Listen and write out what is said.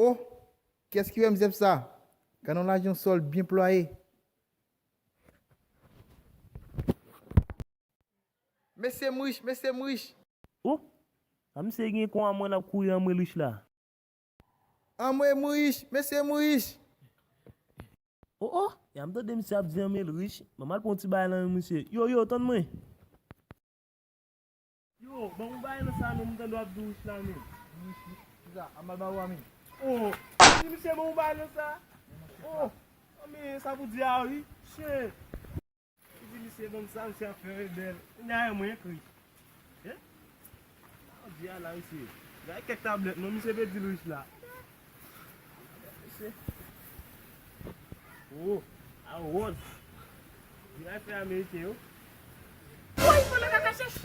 Oh, qu'est-ce qui va me dire ça? Quand on a un sol bien ployé. Mais c'est mouche, mais c'est mouche. Oh, am se gen kon amon ap kouye an mwen lich la. Ah, moi, mouche, mais c'est mouche. Oh, yam to de mse ap di an mwen lich. Mamal pon ti bay lan mse. Yo, ton mwen. Yo, bon mwen bay nan sa nou mwen do ap di lich la men. Ça, amal ba ou ami. Oh, si mse bon bay nan sa. Oh, mais ça vous dit ah oui, chien. Si mse bon sa, mse a fait belle. Il y a un moyen écrit. Hein? On dit là ici. Il y a quelques tablettes, non, mse veut dire lich là. Oh, a rose. Il va faire américain. Oh, il faut le kaka chèch.